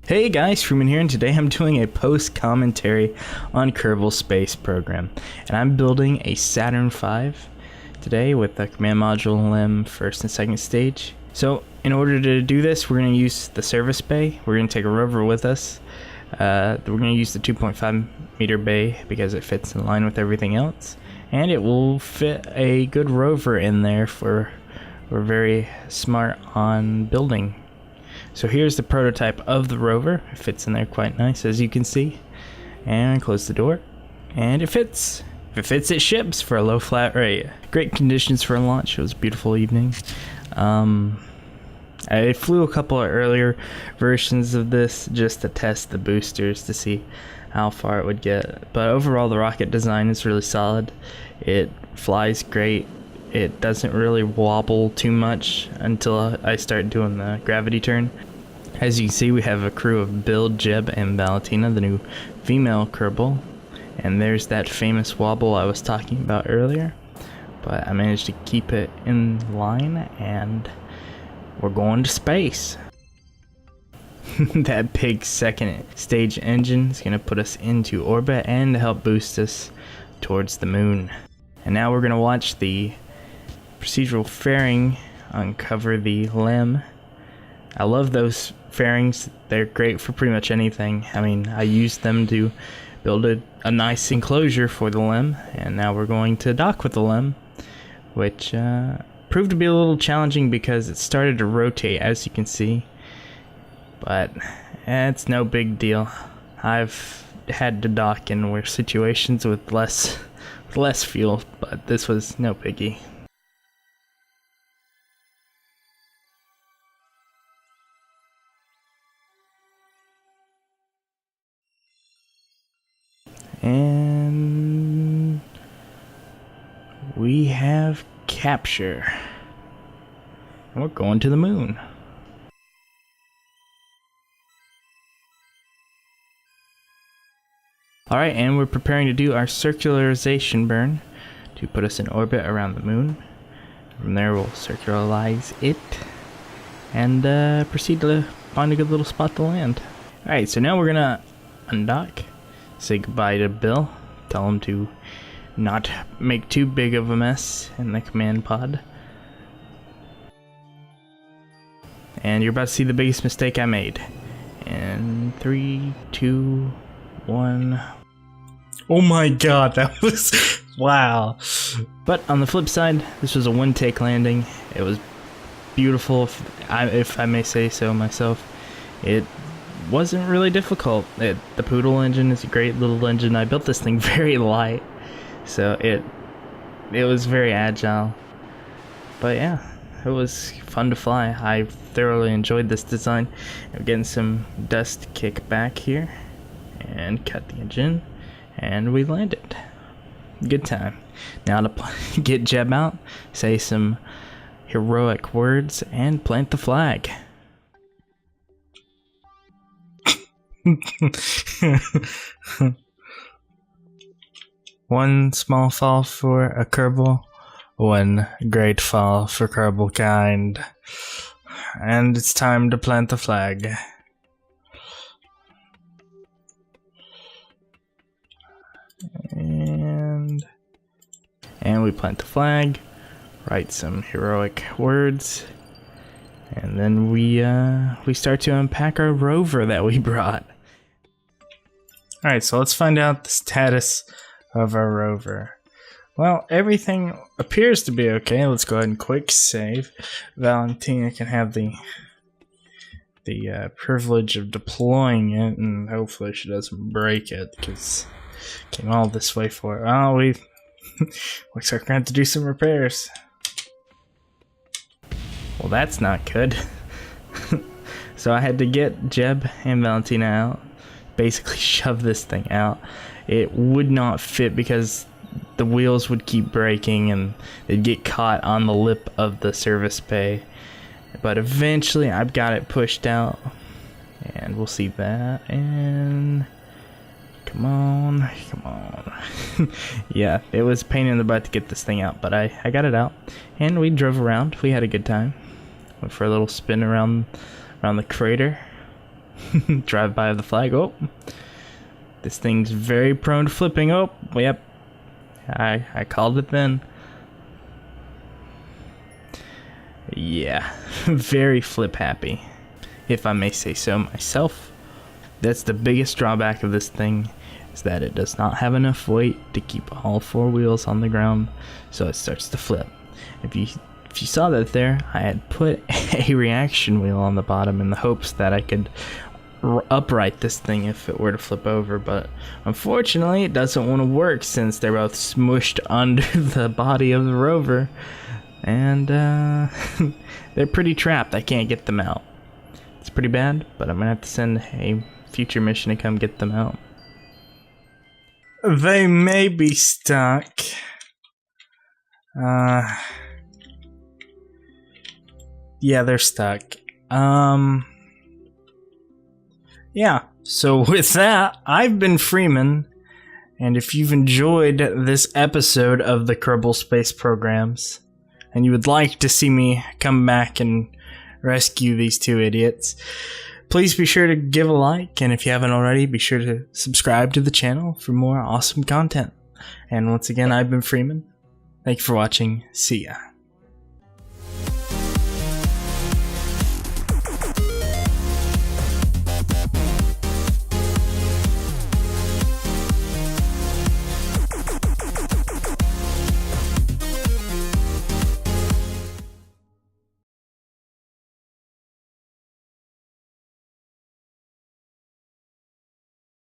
Hey guys, Freeman here, and today I'm doing a post-commentary on Kerbal Space Program. And I'm building a Saturn V today with the command module LEM first and second stage. So in order to do this, we're going to use the service bay. We're going to take a rover with us. We're going to use the 2.5 meter bay because it fits in line with everything else. And it will fit a good rover in there for we're very smart on building. So here's the prototype of the rover. It fits in there quite nice, as you can see. And close the door. And it fits. If it fits, it ships for a low flat rate. Great conditions for a launch. It was a beautiful evening. I flew a couple of earlier versions of this just to test the boosters to see how far it would get. But overall, the rocket design is really solid. It flies great. It doesn't really wobble too much until I start doing the gravity turn. As you can see, we have a crew of Bill, Jeb, and Valentina, the new female Kerbal. And there's that famous wobble I was talking about earlier. But I managed to keep it in line, and we're going to space. That big second stage engine is going to put us into orbit and help boost us towards the moon. And now we're going to watch the procedural fairing uncover the LEM. I love those fairings. They're great for pretty much anything. I mean, I used them to build a nice enclosure for the LEM, and now we're going to dock with the LEM, which proved to be a little challenging because it started to rotate, as you can see, but it's no big deal. I've had to dock in situations with less fuel, but this was no biggie. And we have capture. And we're going to the moon. Alright, and we're preparing to do our circularization burn to put us in orbit around the moon. From there we'll circularize it and proceed to find a good little spot to land. Alright, so now we're gonna undock. Say goodbye to Bill. Tell him to not make too big of a mess in the command pod. And you're about to see the biggest mistake I made. In 3, 2, 1. Oh my god, that was... wow. But on the flip side, this was a one-take landing. It was beautiful, if I may say so myself. It wasn't really difficult. The Poodle engine is a great little engine. I built this thing very light, so it was very agile. But yeah, it was fun to fly. I thoroughly enjoyed this design. I'm getting some dust kick back here, and cut the engine, and we landed. Good time. Now to get Jeb out, say some heroic words, and plant the flag. One small fall for a Kerbal, one great fall for Kerbal kind. And it's time to plant the flag. And we plant the flag, write some heroic words, and then we start to unpack our rover that we brought. Alright, so let's find out the status of our rover. Well, everything appears to be okay. Let's go ahead and quick save. Valentina can have the privilege of deploying it, and hopefully she doesn't break it, because came all this way for it. Oh, looks like we're going to have to do some repairs. Well, that's not good. So I had to get Jeb and Valentina out, basically shove this thing out. It would not fit because the wheels would keep breaking and they'd get caught on the lip of the service bay. But eventually I've got it pushed out, and we'll see that. And come on. Yeah, it was a pain in the butt to get this thing out, but I got it out, and we drove around. We had a good time. Went for a little spin around the crater. Drive by the flag. Oh, this thing's very prone to flipping. Oh, yep. I called it then. Yeah, very flip happy, if I may say so myself. That's the biggest drawback of this thing, is that it does not have enough weight to keep all four wheels on the ground, so it starts to flip. If you saw that there, I had put a reaction wheel on the bottom in the hopes that I could upright this thing if it were to flip over, but unfortunately it doesn't want to work since they're both smushed under the body of the Rover, and they're pretty trapped. I can't get them out. It's pretty bad, but I'm gonna have to send a future mission to come get them out. They may be stuck. Yeah, they're stuck. Yeah, so with that, I've been Freeman, and if you've enjoyed this episode of the Kerbal Space Programs, and you would like to see me come back and rescue these two idiots, please be sure to give a like, and if you haven't already, be sure to subscribe to the channel for more awesome content. And once again, I've been Freeman. Thank you for watching. See ya.